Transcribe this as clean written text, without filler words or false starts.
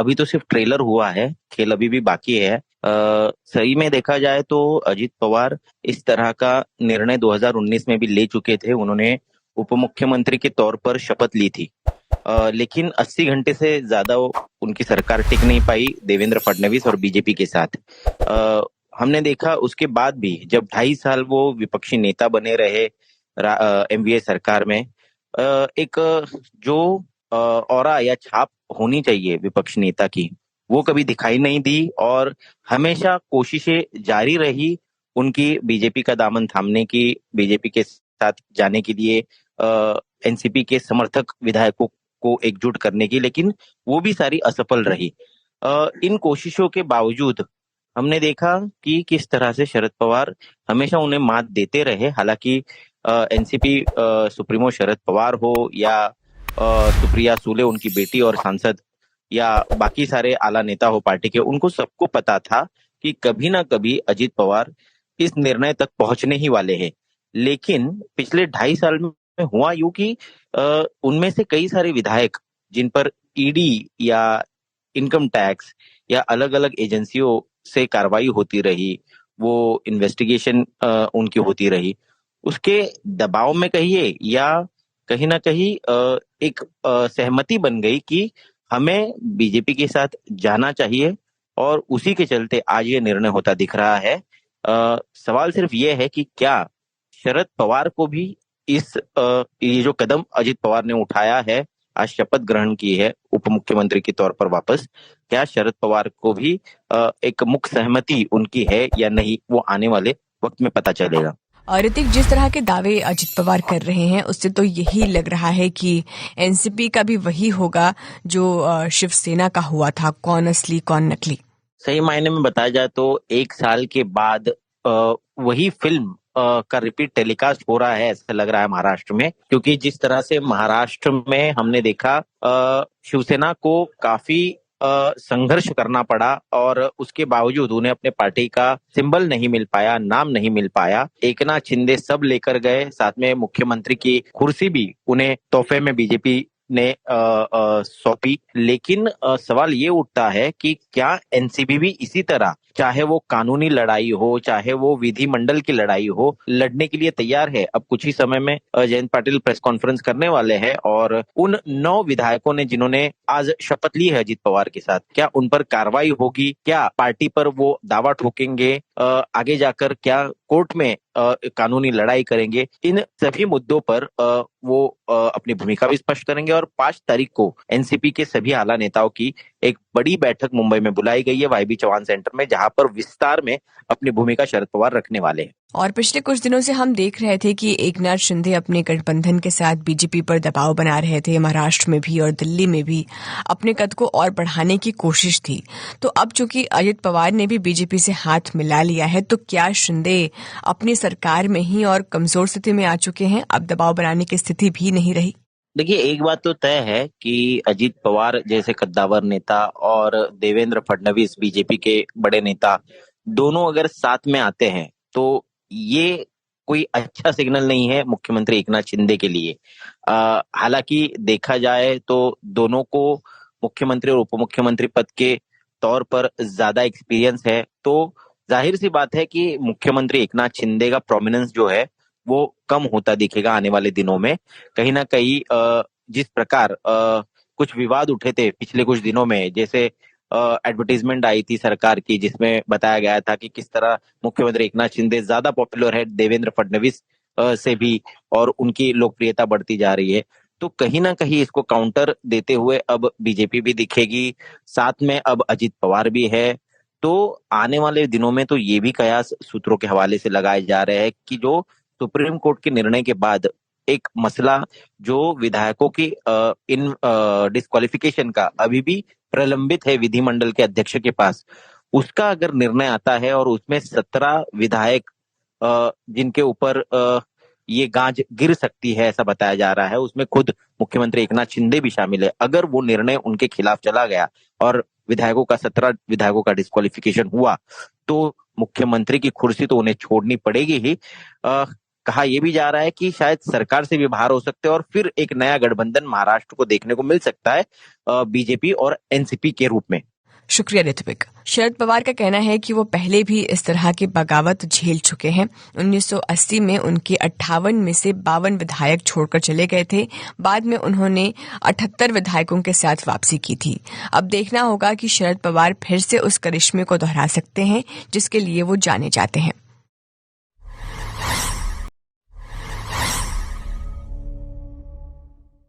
अभी तो सिर्फ ट्रेलर हुआ है, खेल अभी भी बाकी है। सही में देखा जाए तो अजित पवार इस तरह का निर्णय 2019 में भी ले चुके थे। उन्होंने उप मुख्यमंत्री के तौर पर शपथ ली थी, लेकिन 80 घंटे से ज्यादा उनकी सरकार टिक नहीं पाई देवेंद्र फडणवीस और बीजेपी के साथ। हमने देखा उसके बाद भी जब 2.5 साल वो विपक्षी नेता बने रहे एमवीए सरकार में, एक जो ऑरा या छाप होनी चाहिए विपक्ष नेता की, वो कभी दिखाई नहीं दी। और हमेशा कोशिशें जारी रही उनकी बीजेपी का दामन थामने की, बीजेपी के साथ जाने के लिए, एनसीपी के समर्थक विधायकों को एकजुट करने की, लेकिन वो भी सारी असफल रही। इन कोशिशों के बावजूद हमने देखा कि किस तरह से शरद पवार हमेशा उन्हें मात देते रहे। हालांकि एनसीपी सुप्रीमो शरद पवार हो या सुप्रिया सूले उनकी बेटी और सांसद, या बाकी सारे आला नेता हो पार्टी के, उनको सबको पता था कि कभी ना कभी अजित पवार इस निर्णय तक पहुंचने ही वाले हैं। लेकिन पिछले 2.5 साल में हुआ यूं कि उनमें से कई सारे विधायक जिन पर ईडी या इनकम टैक्स या अलग अलग एजेंसियों से कार्रवाई होती रही, वो इन्वेस्टिगेशन उनकी होती रही, उसके दबाव में कहिए या कहीं ना कहीं एक सहमति बन गई कि हमें बीजेपी के साथ जाना चाहिए, और उसी के चलते आज ये निर्णय होता दिख रहा है। सवाल सिर्फ ये है कि क्या शरद पवार को भी ये जो कदम अजित पवार ने उठाया है, आज शपथ ग्रहण की है उप मुख्यमंत्री के तौर पर वापस, क्या शरद पवार को भी एक मुख्य सहमति उनकी है या नहीं, वो आने वाले वक्त में पता चलेगा। ऋतिक, जिस तरह के दावे अजित पवार कर रहे हैं उससे तो यही लग रहा है कि एनसीपी का भी वही होगा जो शिवसेना का हुआ था, कौन असली कौन नकली। सही मायने में बताया जाए तो 1 साल के बाद वही फिल्म का रिपीट टेलीकास्ट हो रहा है, ऐसा लग रहा है महाराष्ट्र में। क्योंकि जिस तरह से महाराष्ट्र में हमने देखा शिवसेना को काफी संघर्ष करना पड़ा, और उसके बावजूद उन्हें अपने पार्टी का सिंबल नहीं मिल पाया, नाम नहीं मिल पाया। एकनाथ शिंदे सब लेकर गए, साथ में मुख्यमंत्री की कुर्सी भी उन्हें तोहफे में बीजेपी ने सौंपी। लेकिन सवाल ये उठता है कि क्या एनसीपी भी इसी तरह, चाहे वो कानूनी लड़ाई हो चाहे वो विधिमंडल की लड़ाई हो, लड़ने के लिए तैयार है। अब कुछ ही समय में जयंत पाटिल प्रेस कॉन्फ्रेंस करने वाले हैं, और उन 9 विधायकों ने जिन्होंने आज शपथ ली है अजित पवार के साथ, क्या उन पर कार्रवाई होगी, क्या पार्टी पर वो दावा ठोकेंगे, आगे जाकर क्या कोर्ट में कानूनी लड़ाई करेंगे, इन सभी मुद्दों पर वो अपनी भूमिका भी स्पष्ट करेंगे। और 5 तारीख को एनसीपी के सभी आला नेताओं की एक बड़ी बैठक मुंबई में बुलाई गई है वाईबी चौहान सेंटर में, जहां पर विस्तार में अपनी भूमिका शरद पवार रखने वाले हैं। और पिछले कुछ दिनों से हम देख रहे थे कि एकनाथ शिंदे अपने गठबंधन के साथ बीजेपी पर दबाव बना रहे थे, महाराष्ट्र में भी और दिल्ली में भी अपने कद को और बढ़ाने की कोशिश थी। तो अब चूंकि अजित पवार ने भी बीजेपी से हाथ मिला लिया है, तो क्या शिंदे अपनी सरकार में ही और कमजोर स्थिति में आ चुके हैं, अब दबाव बनाने की स्थिति भी नहीं रही? देखिए, एक बात तो तय है कि अजित पवार जैसे कद्दावर नेता और देवेंद्र फडणवीस बीजेपी के बड़े नेता दोनों अगर साथ में आते हैं तो ये कोई अच्छा सिग्नल नहीं है मुख्यमंत्री एकनाथ शिंदे के लिए। हालांकि देखा जाए तो दोनों को मुख्यमंत्री और उप मुख्यमंत्री पद के तौर पर ज्यादा एक्सपीरियंस है, तो जाहिर सी बात है कि मुख्यमंत्री एकनाथ शिंदे का प्रोमिनेंस जो है वो कम होता दिखेगा आने वाले दिनों में। कहीं ना कहीं जिस प्रकार कुछ विवाद उठे थे पिछले कुछ दिनों में, जैसे एडवर्टीजमेंट आई थी सरकार की जिसमें बताया गया था कि किस तरह मुख्यमंत्री एकनाथ शिंदे ज्यादा पॉपुलर है देवेंद्र फडणवीस से भी, और उनकी लोकप्रियता बढ़ती जा रही है। तो कहीं ना कहीं इसको काउंटर देते हुए अब बीजेपी भी दिखेगी, साथ में अब अजित पवार भी है। तो आने वाले दिनों में तो ये भी कयास सूत्रों के हवाले से लगाए जा रहे हैं कि जो सुप्रीम कोर्ट के निर्णय के बाद एक मसला जो विधायकों की इन डिस्क्वालिफिकेशन का अभी भी प्रलंबित है विधिमंडल के अध्यक्ष के पास, उसका अगर निर्णय आता है और उसमें 17 विधायक जिनके ऊपर ये गाज गिर सकती है ऐसा बताया जा रहा है, उसमें खुद मुख्यमंत्री एकनाथ शिंदे भी शामिल है। अगर वो निर्णय उनके खिलाफ चला गया और विधायकों का 17 विधायकों का डिस्क्वालिफिकेशन हुआ, तो मुख्यमंत्री की कुर्सी तो उन्हें छोड़नी पड़ेगी ही। कहा यह भी जा रहा है कि शायद सरकार से भी बाहर हो सकते हैं और फिर एक नया गठबंधन महाराष्ट्र को देखने को मिल सकता है बीजेपी और एनसीपी के रूप में। शुक्रिया ऋत्विक। शरद पवार का कहना है कि वो पहले भी इस तरह की बगावत झेल चुके हैं। 1980 में उनके 58 में से 52 विधायक छोड़कर चले गए थे। बाद में उन्होंने 78 विधायकों के साथ वापसी की थी। अब देखना होगा कि शरद पवार फिर से उस करिश्मे को दोहरा सकते हैं जिसके लिए वो जाने जाते हैं।